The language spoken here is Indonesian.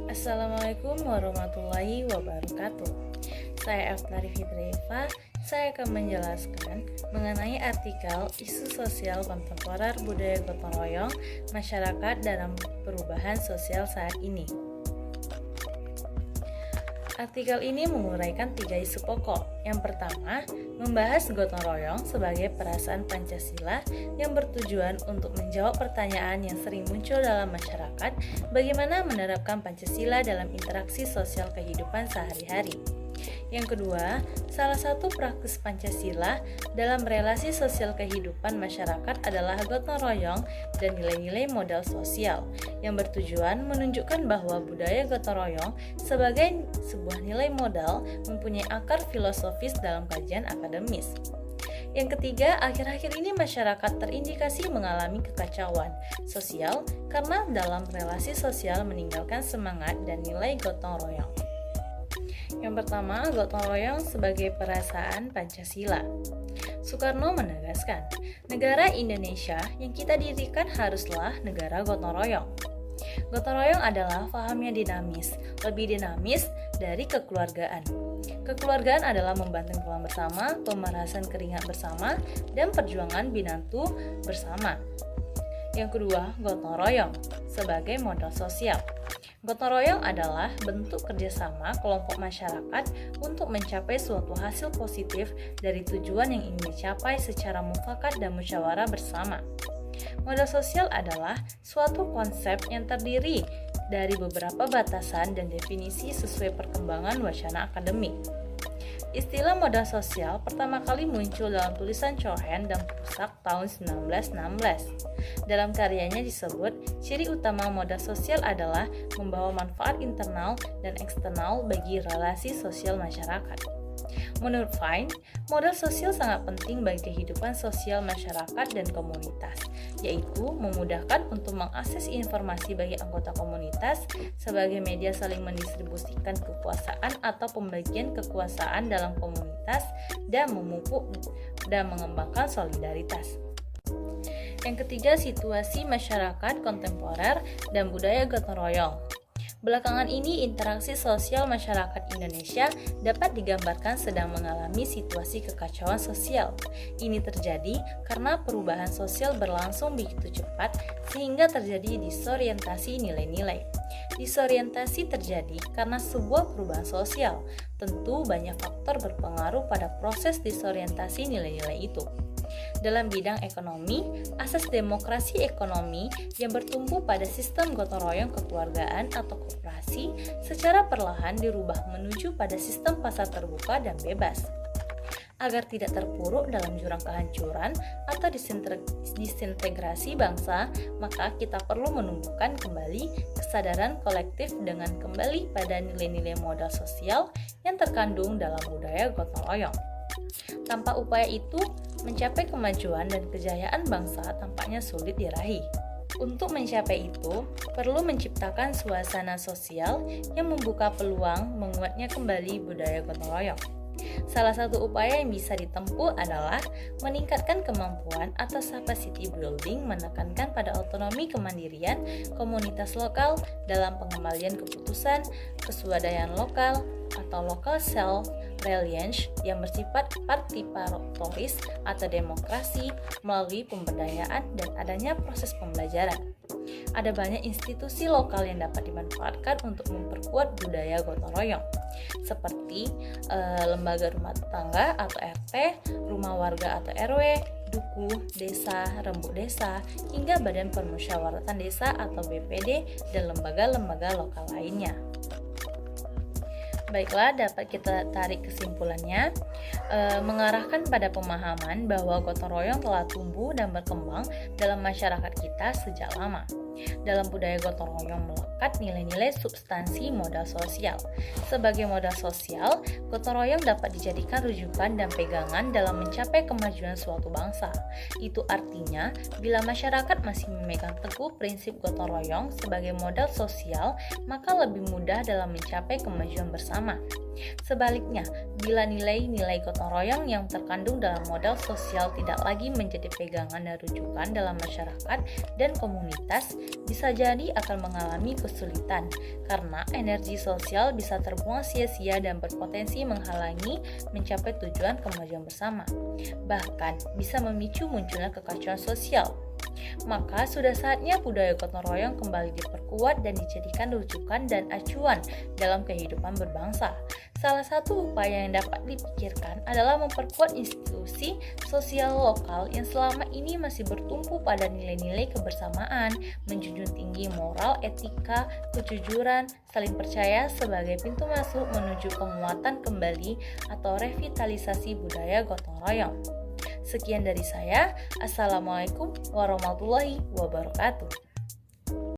Assalamualaikum warahmatullahi wabarakatuh. Saya Eftari Fitrieva. Saya akan menjelaskan mengenai artikel isu sosial kontemporer budaya gotong royong masyarakat dalam perubahan sosial saat ini. Artikel ini menguraikan 3 isu pokok. Yang pertama, membahas gotong royong sebagai perasaan Pancasila yang bertujuan untuk menjawab pertanyaan yang sering muncul dalam masyarakat, bagaimana menerapkan Pancasila dalam interaksi sosial kehidupan sehari-hari. Yang kedua, salah satu praktis Pancasila dalam relasi sosial kehidupan masyarakat adalah gotong royong dan nilai-nilai modal sosial yang bertujuan menunjukkan bahwa budaya gotong royong sebagai sebuah nilai modal mempunyai akar filosofis dalam kajian akademis. Yang ketiga, akhir-akhir ini masyarakat terindikasi mengalami kekacauan sosial karena dalam relasi sosial meninggalkan semangat dan nilai gotong royong. Yang pertama, gotong royong sebagai perasaan Pancasila. Soekarno menegaskan, negara Indonesia yang kita dirikan haruslah negara gotong royong. Gotong royong adalah pahamnya dinamis, lebih dinamis dari kekeluargaan. Kekeluargaan adalah membanting tulang bersama, pemerasan keringat bersama, dan perjuangan binantu bersama. Yang kedua, gotong royong sebagai modal sosial. Gotong royong adalah bentuk kerjasama kelompok masyarakat untuk mencapai suatu hasil positif dari tujuan yang ingin dicapai secara mufakat dan musyawarah bersama. Modal sosial adalah suatu konsep yang terdiri dari beberapa batasan dan definisi sesuai perkembangan wacana akademik. Istilah modal sosial pertama kali muncul dalam tulisan Cohen dan Prusak tahun 1916. Dalam karyanya disebut, ciri utama modal sosial adalah membawa manfaat internal dan eksternal bagi relasi sosial masyarakat. Menurut Fine, modal sosial sangat penting bagi kehidupan sosial masyarakat dan komunitas, yaitu memudahkan untuk mengakses informasi bagi anggota komunitas sebagai media saling mendistribusikan kekuasaan atau pembagian kekuasaan dalam komunitas dan memupuk dan mengembangkan solidaritas. Yang ketiga, situasi masyarakat kontemporer dan budaya gotong royong. Belakangan ini, interaksi sosial masyarakat Indonesia dapat digambarkan sedang mengalami situasi kekacauan sosial. Ini terjadi karena perubahan sosial berlangsung begitu cepat sehingga terjadi disorientasi nilai-nilai. Disorientasi terjadi karena sebuah perubahan sosial. Tentu banyak faktor berpengaruh pada proses disorientasi nilai-nilai itu. Dalam bidang ekonomi, asas demokrasi ekonomi yang bertumbuh pada sistem gotong royong kekeluargaan atau koperasi secara perlahan dirubah menuju pada sistem pasar terbuka dan bebas. Agar tidak terpuruk dalam jurang kehancuran atau disintegrasi bangsa, maka kita perlu menumbuhkan kembali kesadaran kolektif dengan kembali pada nilai-nilai modal sosial yang terkandung dalam budaya gotong royong. Tanpa upaya itu, mencapai kemajuan dan kejayaan bangsa tampaknya sulit diraih. Untuk mencapai itu, perlu menciptakan suasana sosial yang membuka peluang menguatnya kembali budaya gotong royong. Salah satu upaya yang bisa ditempuh adalah meningkatkan kemampuan atau capacity building, menekankan pada otonomi kemandirian komunitas lokal dalam pengambilan keputusan, keswadayaan lokal atau local self-reliance yang bersifat partisipatoris atau demokrasi melalui pemberdayaan dan adanya proses pembelajaran. Ada banyak institusi lokal yang dapat dimanfaatkan untuk memperkuat budaya gotong royong, seperti lembaga rumah tangga atau RT, rumah warga atau RW, duku, desa, rembuk desa, hingga badan permusyawaratan desa atau BPD dan lembaga-lembaga lokal lainnya. Baiklah, dapat kita tarik kesimpulannya, mengarahkan pada pemahaman bahwa gotong royong telah tumbuh dan berkembang dalam masyarakat kita sejak lama. Dalam budaya gotong royong melekat nilai-nilai substansi modal sosial. Sebagai modal sosial, gotong royong dapat dijadikan rujukan dan pegangan dalam mencapai kemajuan suatu bangsa. Itu artinya, bila masyarakat masih memegang teguh prinsip gotong royong sebagai modal sosial, maka lebih mudah dalam mencapai kemajuan bersama. Sebaliknya, bila nilai-nilai gotong royong yang terkandung dalam modal sosial tidak lagi menjadi pegangan dan rujukan dalam masyarakat dan komunitas, bisa jadi akan mengalami kesulitan karena energi sosial bisa terbuang sia-sia dan berpotensi menghalangi mencapai tujuan kemajuan bersama. Bahkan bisa memicu munculnya kekacauan sosial. Maka sudah saatnya budaya gotong royong kembali diperkuat dan dijadikan rujukan dan acuan dalam kehidupan berbangsa. Salah satu upaya yang dapat dipikirkan adalah memperkuat institusi sosial lokal yang selama ini masih bertumpu pada nilai-nilai kebersamaan, menjunjung tinggi moral, etika, kejujuran, saling percaya sebagai pintu masuk menuju penguatan kembali atau revitalisasi budaya gotong royong. Sekian dari saya. Assalamualaikum warahmatullahi wabarakatuh.